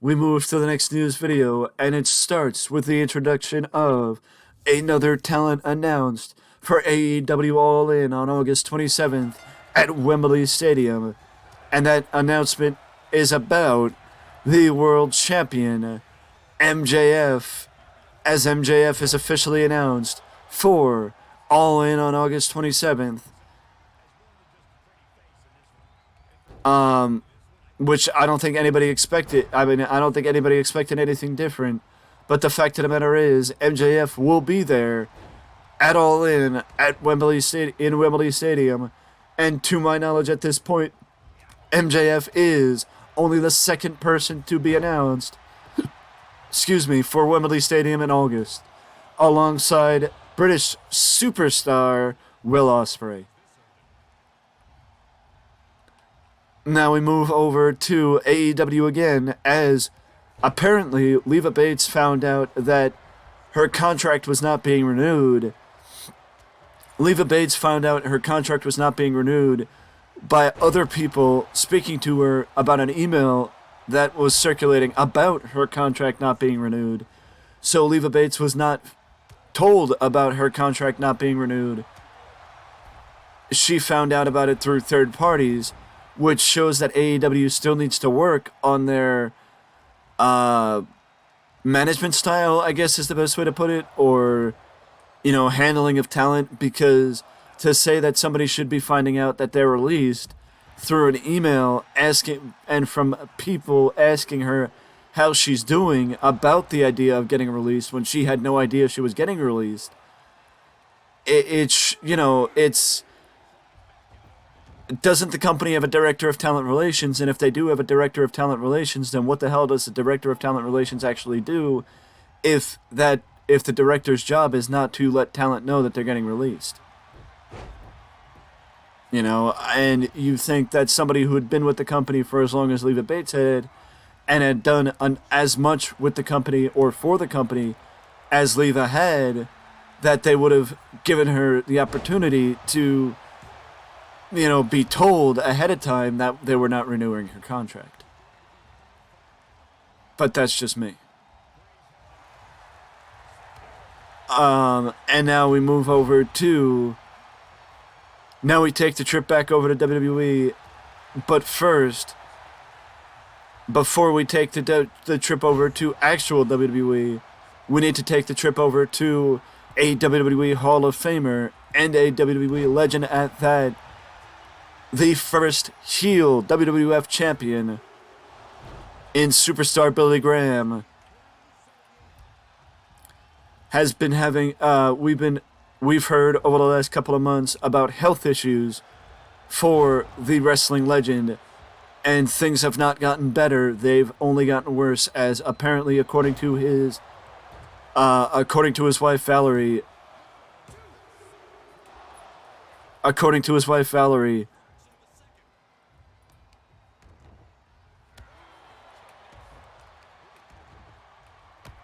we move to the next news video, and it starts with the introduction of another talent announced for AEW All In on August 27th at Wembley Stadium. And that announcement is about the world champion, MJF, as MJF is officially announced for All In on August 27th. Which I don't think anybody expected. I don't think anybody expected anything different. But the fact of the matter is, MJF will be there at All In at Wembley Stadium. And to my knowledge at this point, MJF is only the second person to be announced, for Wembley Stadium in August, alongside British superstar Will Ospreay. Now we move over to AEW again, as apparently Leva Bates found out that her contract was not being renewed. Leva Bates found out her contract was not being renewed by other people speaking to her about an email that was circulating about her contract not being renewed. So Leva Bates was not told about her contract not being renewed. She found out about it through third parties, which shows that AEW still needs to work on their management style, I guess is the best way to put it, or, handling of talent, because to say that somebody should be finding out that they're released through an email asking, and from people asking her how she's doing about the idea of getting released when she had no idea she was getting released, doesn't the company have a director of talent relations? And if they do have a director of talent relations, then what the hell does the director of talent relations actually do if the director's job is not to let talent know that they're getting released? And you think that somebody who had been with the company for as long as Leva Bates had, and had done as much with the company or for the company as Leva had, that they would have given her the opportunity to be told ahead of time that they were not renewing her contract. But that's just me. And now we move over to... Now we take the trip back over to WWE. But first, before we take the trip over to actual WWE, we need to take the trip over to a WWE Hall of Famer and a WWE legend at that, the first heel WWF champion in Superstar Billy Graham has been having, we've heard over the last couple of months about health issues for the wrestling legend, and things have not gotten better. They've only gotten worse, as apparently according to his wife Valerie,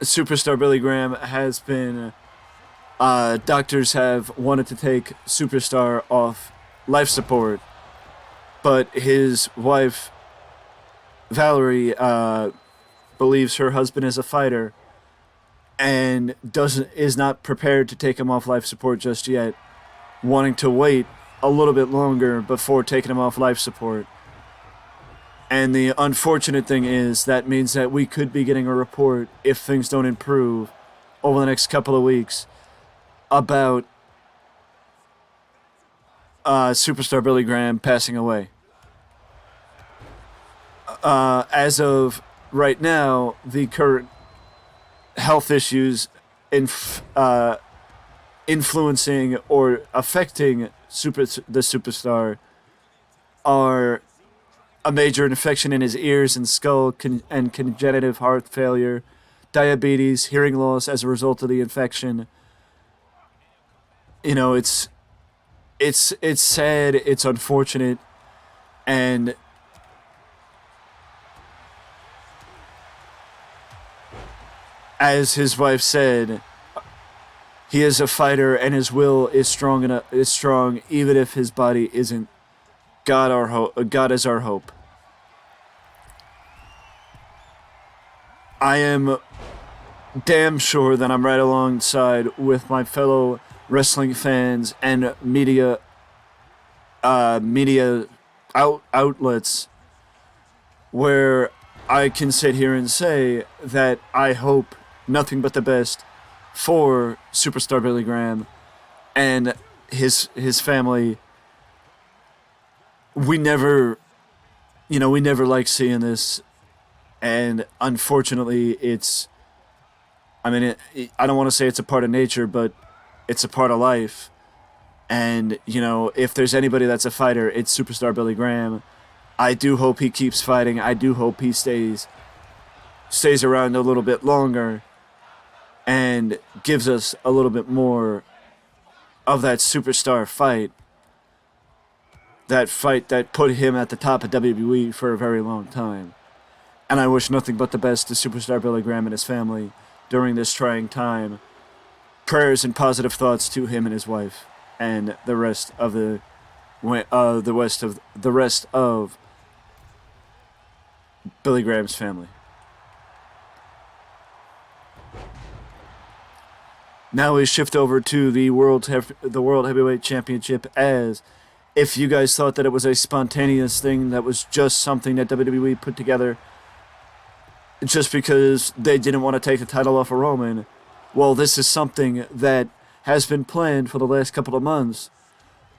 Superstar Billy Graham has been, doctors have wanted to take Superstar off life support, but his wife, Valerie, believes her husband is a fighter and is not prepared to take him off life support just yet, wanting to wait a little bit longer before taking him off life support. And the unfortunate thing is that means that we could be getting a report, if things don't improve over the next couple of weeks, about Superstar Billy Graham passing away. As of right now, the current health issues influencing or affecting the Superstar are a major infection in his ears and skull, and congenital heart failure, diabetes, hearing loss as a result of the infection. It's sad, it's unfortunate, and as his wife said, he is a fighter and his will is strong even if his body isn't. God is our hope. I am damn sure that I'm right alongside with my fellow wrestling fans and media outlets where I can sit here and say that I hope nothing but the best for superstar Billy Graham and his family. We never, we never like seeing this, and unfortunately, I don't want to say it's a part of nature, but it's a part of life. And, if there's anybody that's a fighter, it's superstar Billy Graham. I do hope he keeps fighting. I do hope he stays around a little bit longer and gives us a little bit more of that superstar fight. That fight that put him at the top of WWE for a very long time. And I wish nothing but the best to superstar Billy Graham and his family during this trying time. Prayers and positive thoughts to him and his wife and the rest of the rest of Billy Graham's family. Now we shift over to the World Heavyweight Championship, as if you guys thought that it was a spontaneous thing, that was just something that WWE put together just because they didn't want to take the title off of Roman. Well, this is something that has been planned for the last couple of months,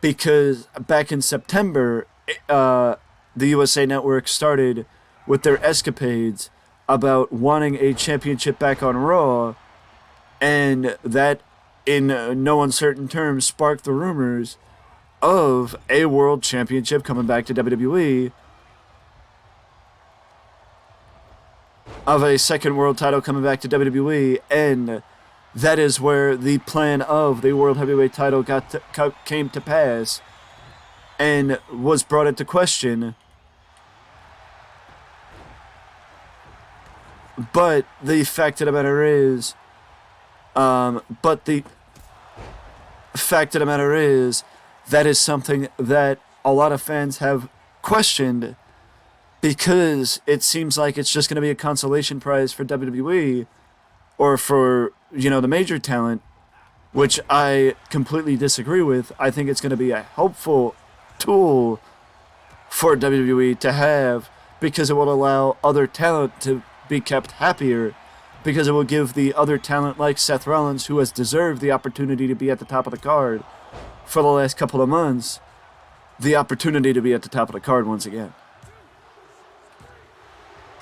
because back in September, the USA Network started with their escapades about wanting a championship back on Raw, and that, in no uncertain terms, sparked the rumors of a world championship coming back to WWE, of a second world title coming back to WWE, and that is where the plan of the World Heavyweight title came to pass and was brought into question. But the fact of the matter is, that is something that a lot of fans have questioned, because it seems like it's just going to be a consolation prize for WWE or for, the major talent, which I completely disagree with. I think it's going to be a helpful tool for WWE to have, because it will allow other talent to be kept happier, because it will give the other talent like Seth Rollins, who has deserved the opportunity to be at the top of the card for the last couple of months, the opportunity to be at the top of the card once again.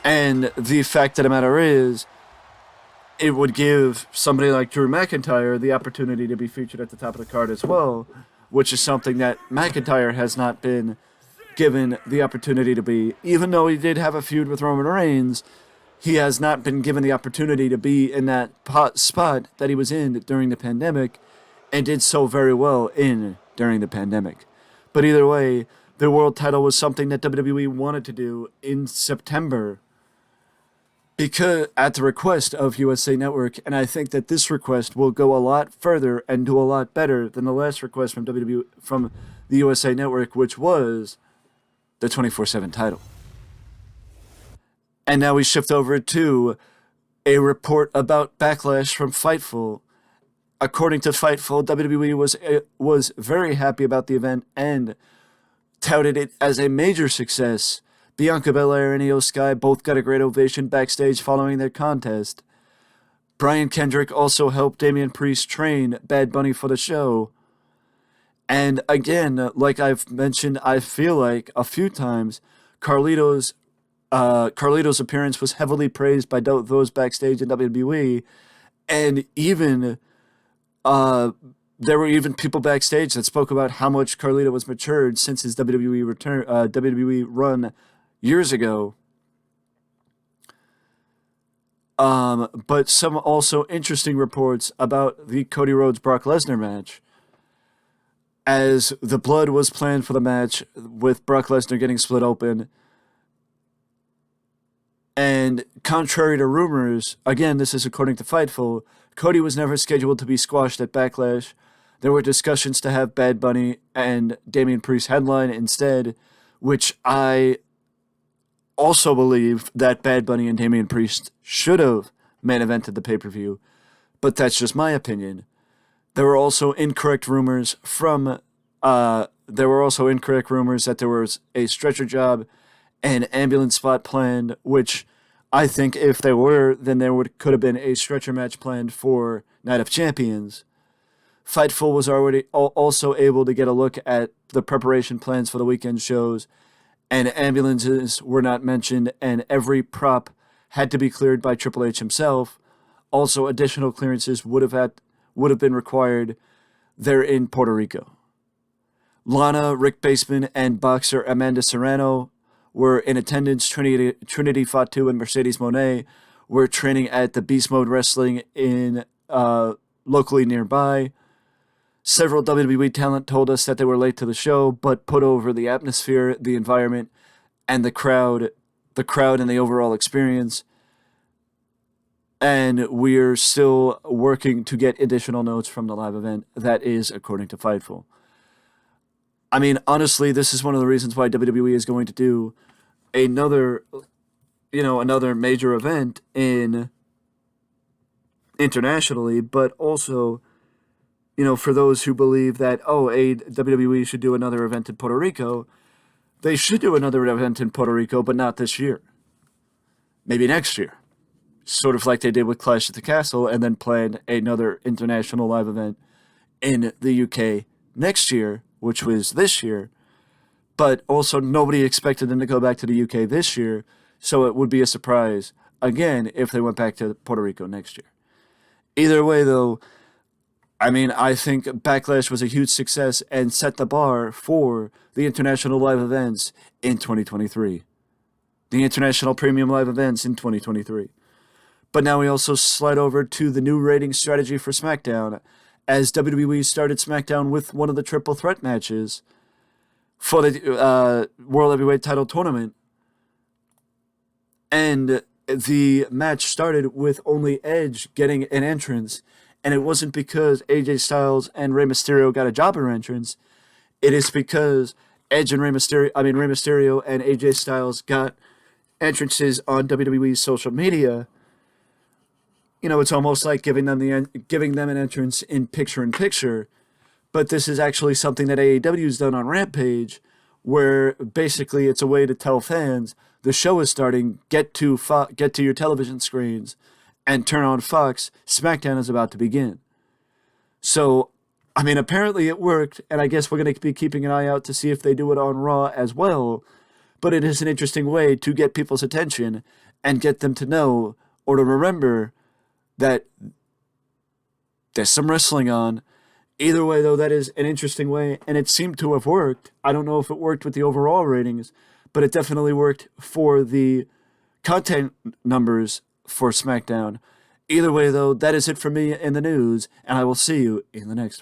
And the fact of the matter is, it would give somebody like Drew McIntyre the opportunity to be featured at the top of the card as well, which is something that McIntyre has not been given the opportunity to be. Even though he did have a feud with Roman Reigns, he has not been given the opportunity to be in that spot that he was in during the pandemic, and did so very well during the pandemic. But either way, the world title was something that WWE wanted to do in September, because at the request of USA Network, and I think that this request will go a lot further and do a lot better than the last request from from the USA Network, which was the 24/7 title. And now we shift over to a report about Backlash from Fightful. According to Fightful, WWE was very happy about the event and touted it as a major success. Bianca Belair and Io Sky both got a great ovation backstage following their contest. Brian Kendrick also helped Damian Priest train Bad Bunny for the show. And again, like I've mentioned, I feel like a few times, Carlito's appearance was heavily praised by those backstage in WWE, and even there were even people backstage that spoke about how much Carlito was matured since his WWE run years ago. But some also interesting reports about the Cody Rhodes-Brock Lesnar match, as the blood was planned for the match, with Brock Lesnar getting split open. And contrary to rumors, again, this is according to Fightful, Cody was never scheduled to be squashed at Backlash. There were discussions to have Bad Bunny and Damian Priest headline instead, which I also believe that Bad Bunny and Damian Priest should have main evented the pay-per-view, but that's just my opinion. There were also incorrect rumors that there was a stretcher job and ambulance spot planned, which I think if there were, then could have been a stretcher match planned for Night of Champions. Fightful was already also able to get a look at the preparation plans for the weekend shows, and ambulances were not mentioned, and every prop had to be cleared by Triple H himself. Also, additional clearances would have been required there in Puerto Rico. Lana, Rick Baseman, and boxer Amanda Serrano were in attendance. Trinity Fatu and Mercedes Monet were training at the Beast Mode Wrestling in locally nearby. Several WWE talent told us that they were late to the show, but put over the atmosphere, the environment, and the crowd and the overall experience. And we're still working to get additional notes from the live event. That is according to Fightful. I mean, honestly, this is one of the reasons why WWE is going to do another major event internationally, but also, for those who believe that, WWE should do another event in Puerto Rico, they should do another event in Puerto Rico, but not this year. Maybe next year. Sort of like they did with Clash at the Castle, and then planned another international live event in the UK next year, which was this year. But also nobody expected them to go back to the UK this year, so it would be a surprise, again, if they went back to Puerto Rico next year. Either way, though, I mean, I think Backlash was a huge success and set the bar for the international live events in 2023. The international premium live events in 2023. But now we also slide over to the new rating strategy for SmackDown, as WWE started SmackDown with one of the triple threat matches for the World Heavyweight title tournament. And the match started with only Edge getting an entrance, and it wasn't because AJ Styles and Rey Mysterio got a jobber entrance. It is because Rey Mysterio and AJ Styles got entrances on WWE's social media. It's almost like giving them an entrance in picture-in-picture, but this is actually something that AEW's done on Rampage, where basically it's a way to tell fans the show is starting, get to your television screens, and turn on Fox, SmackDown is about to begin. So, I mean, apparently it worked, and I guess we're going to be keeping an eye out to see if they do it on Raw as well, but it is an interesting way to get people's attention and get them to know or to remember that there's some wrestling on. Either way, though, that is an interesting way, and it seemed to have worked. I don't know if it worked with the overall ratings, but it definitely worked for the content numbers for SmackDown. Either way, though, that is it for me in the news, and I will see you in the next one.